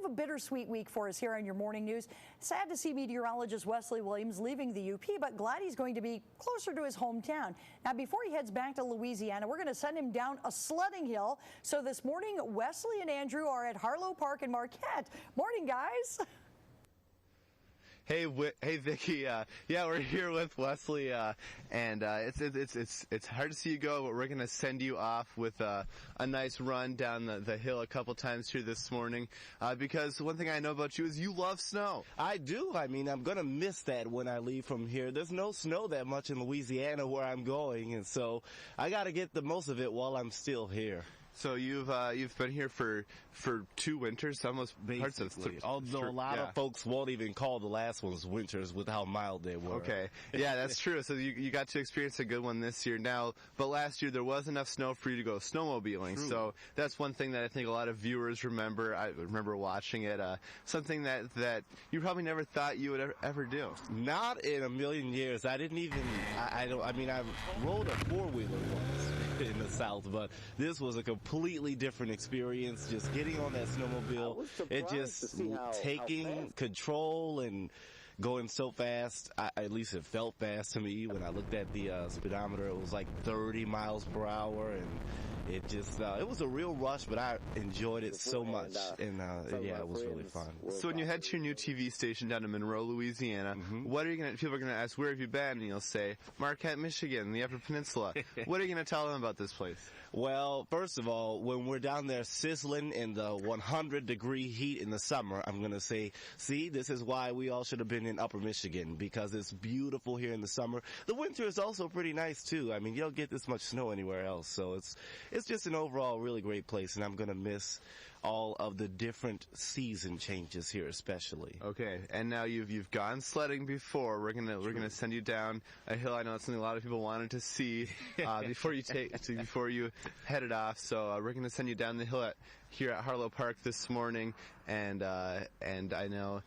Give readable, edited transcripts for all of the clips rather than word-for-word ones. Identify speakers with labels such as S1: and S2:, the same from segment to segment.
S1: a bittersweet week for us here on your morning news. Sad to see meteorologist Wesley Williams leaving the UP, but glad he's going to be closer to his hometown. Now, before he heads back to Louisiana, we're going to send him down a sledding hill. So this morning, Wesley and Andrew are at Harlow Park in Marquette. Morning, guys.
S2: Hey, Vicki. Yeah, we're here with Wesley, and it's hard to see you go, but we're gonna send you off with a nice run down the hill a couple times here this morning, because one thing I know about you is you love snow.
S3: I do. I mean, I'm gonna miss that when I leave from here. There's no snow that much in Louisiana where I'm going, and so I gotta get the most of it while I'm still here.
S2: So you've been here for 2 winters, almost parts of
S3: basically. Although a lot of folks won't even call the last ones winters with how mild they were.
S2: Okay, yeah, that's true. So you got to experience a good one this year. Now, but last year there was enough snow for you to go snowmobiling.
S3: True.
S2: So that's one thing that I think a lot of viewers remember. I remember watching it. Something that you probably never thought you would ever do.
S3: Not in a million years. I didn't even. I rode a 4-wheeler once in the South, but this was a completely different experience. Just getting on that snowmobile, it just taking control and going so fast. At least it felt fast to me. When I looked at the speedometer, it was like 30 miles per hour, and it just it was a real rush, but I enjoyed it so much, and yeah, it was really fun.
S2: So when you head to your new TV station down in Monroe, Louisiana, what are you gonna? People are gonna ask, where have you been? And you'll say, Marquette, Michigan, the Upper Peninsula. What are you gonna tell them about this place?
S3: Well, first of all, when we're down there sizzling in the 100-degree heat in the summer, I'm gonna say, see, this is why we all should have been in Upper Michigan, because it's beautiful here in the summer. The winter is also pretty nice too. I mean, you don't get this much snow anywhere else, so it's just an overall really great place, and I'm gonna miss all of the different season changes here, especially.
S2: Okay, and now you've gone sledding before. We're gonna send you down a hill. I know it's something a lot of people wanted to see before you headed off. So we're gonna send you down the hill here at Harlow Park this morning, and I know.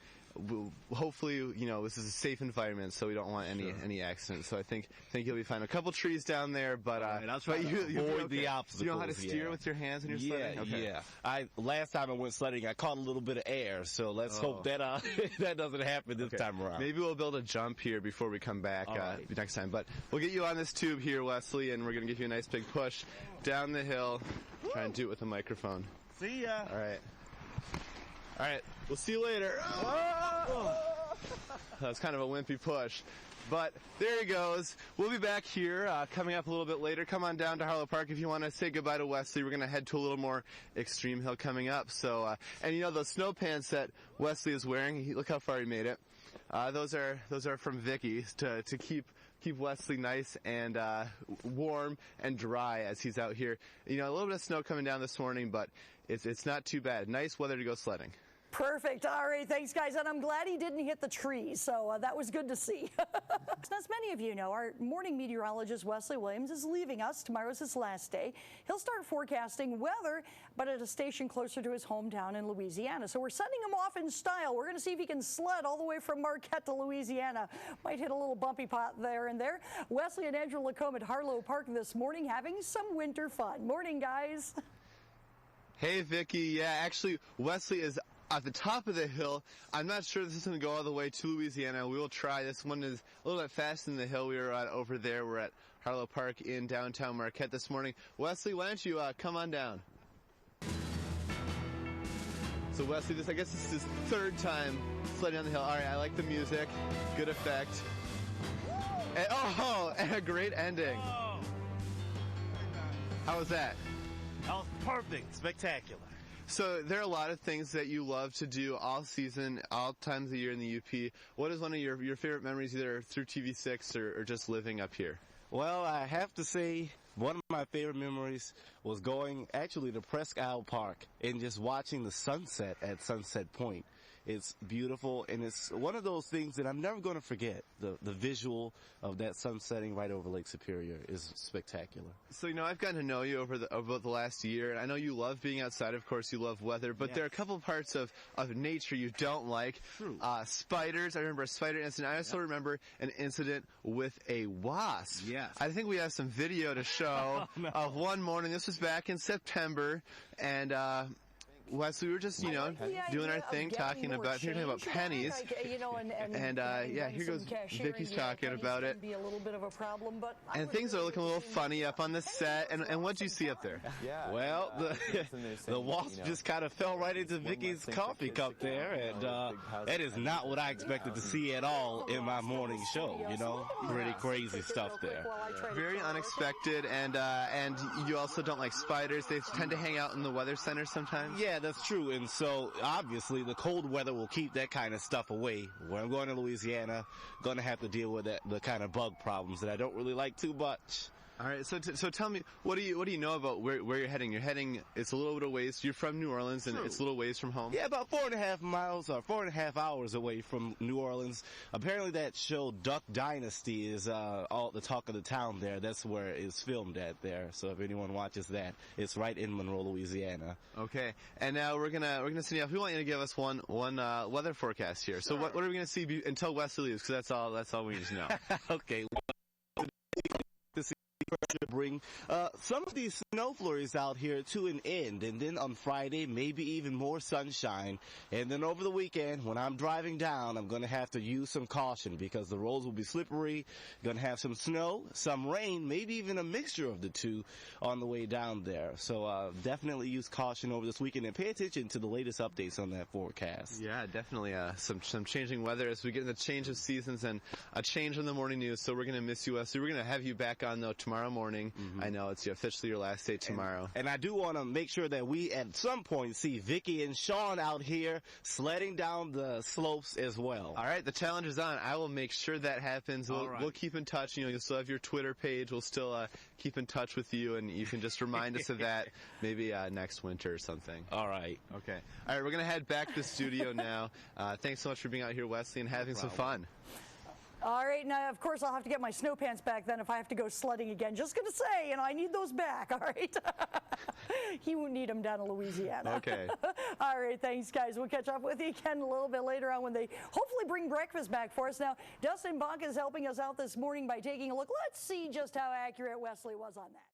S2: Hopefully, this is a safe environment, so we don't want any accidents. So I think you'll be fine. A couple trees down there, but
S3: you avoid the obstacles.
S2: You know how to steer with your hands when you're sledding? Okay.
S3: Yeah. Last time I went sledding, I caught a little bit of air, so let's hope that that doesn't happen this time around.
S2: Maybe we'll build a jump here before we come back next time. But we'll get you on this tube here, Wesley, and we're gonna give you a nice big push down the hill. Try and do it with a microphone.
S3: See ya.
S2: All right, we'll see you later. That's kind of a wimpy push. But there he goes. We'll be back here coming up a little bit later. Come on down to Harlow Park if you want to say goodbye to Wesley. We're going to head to a little more extreme hill coming up. So, and those snow pants that Wesley is wearing, look how far he made it. Those are from Vicky to keep Wesley nice and warm and dry as he's out here. A little bit of snow coming down this morning, but it's not too bad. Nice weather to go sledding.
S1: Perfect. All right. Thanks, guys. And I'm glad he didn't hit the trees. So that was good to see. As many of you know, our morning meteorologist Wesley Williams is leaving us. Tomorrow's his last day. He'll start forecasting weather, but at a station closer to his hometown in Louisiana. So we're sending him off in style. We're going to see if he can sled all the way from Marquette to Louisiana. Might hit a little bumpy pot there and there. Wesley and Andrew Lacombe at Harlow Park this morning having some winter fun. Morning, guys.
S2: Hey, Vicki. Yeah, actually, Wesley is at the top of the hill. I'm not sure this is going to go all the way to Louisiana. We will try. This one is a little bit faster than the hill we were at over there. We're at Harlow Park in downtown Marquette this morning. Wesley, why don't you come on down? So Wesley, I guess this is his 3rd time sledding down the hill. All right, I like the music. Good effect. And a great ending. How was that?
S3: That was perfect. Spectacular.
S2: So there are a lot of things that you love to do all season, all times of the year in the UP. What is one of your favorite memories, either through TV6 or just living up here?
S3: Well, I have to say one of my favorite memories was going actually to Presque Isle Park and just watching the sunset at Sunset Point. It's beautiful, and it's one of those things that I'm never going to forget. The visual of that sun setting right over Lake Superior is spectacular.
S2: So, I've gotten to know you over the last year, and I know you love being outside. Of course, you love weather, but there are a couple of parts of nature you don't like.
S3: True.
S2: Spiders. I remember a spider incident. I also remember an incident with a wasp.
S3: Yes.
S2: I think we have some video to show of one morning. This was back in September, and Wesley, we were just, you know, doing our thing, talking about pennies. Yeah, here goes Vicky's talking about it.
S1: Be a little bit of a problem, but
S2: and things are looking a little funny up on the set. And what'd you see up there?
S3: Well, the wasp just kind of fell right into Vicky's coffee cup there, and that is not what I expected to see at all in my morning show. You know, pretty crazy stuff there.
S2: Very unexpected, and you also don't like spiders. They tend to hang out in the weather center sometimes.
S3: Yeah, that's true. And so obviously the cold weather will keep that kind of stuff away. When I'm going to Louisiana, going to have to deal with the kind of bug problems that I don't really like too much.
S2: All right, so tell me, what do you know about where you're heading? You're heading, it's a little bit of ways. You're from New Orleans, and it's a little ways from home.
S3: Yeah, about 4.5 miles or 4.5 hours away from New Orleans. Apparently, that show Duck Dynasty is all the talk of the town there. That's where it's filmed at there. So if anyone watches that, it's right in Monroe, Louisiana.
S2: Okay, and now we're gonna send you off. We want you to give us one weather forecast here. So what are we gonna see until Wesley leaves? Because that's all we need to know.
S3: Okay. Bring some of these snow flurries out here to an end, and then on Friday maybe even more sunshine, and then over the weekend when I'm driving down I'm going to have to use some caution because the roads will be slippery. Going to have some snow, some rain, maybe even a mixture of the two on the way down there. So definitely use caution over this weekend and pay attention to the latest updates on that forecast.
S2: Yeah, definitely some changing weather as we get in the change of seasons and a change in the morning news. So we're going to miss you, Wesley. We're going to have you back on though tomorrow morning. I know it's officially your last day tomorrow.
S3: And I do want to make sure that we at some point see Vicky and Sean out here sledding down the slopes as well.
S2: All right, the challenge is on. I will make sure that happens. We'll keep in touch. You know, you'll still have your Twitter page. We'll still keep in touch with you, and you can just remind us of that maybe next winter or something.
S3: All right.
S2: Okay. All right, we're going to head back to the studio now. Thanks so much for being out here, Wesley, and having some fun.
S1: All right, now, of course, I'll have to get my snow pants back then if I have to go sledding again. Just going to say, I need those back, all right? He won't need them down in Louisiana.
S2: Okay.
S1: All right, thanks, guys. We'll catch up with you again a little bit later on when they hopefully bring breakfast back for us. Now, Dustin Bonk is helping us out this morning by taking a look. Let's see just how accurate Wesley was on that.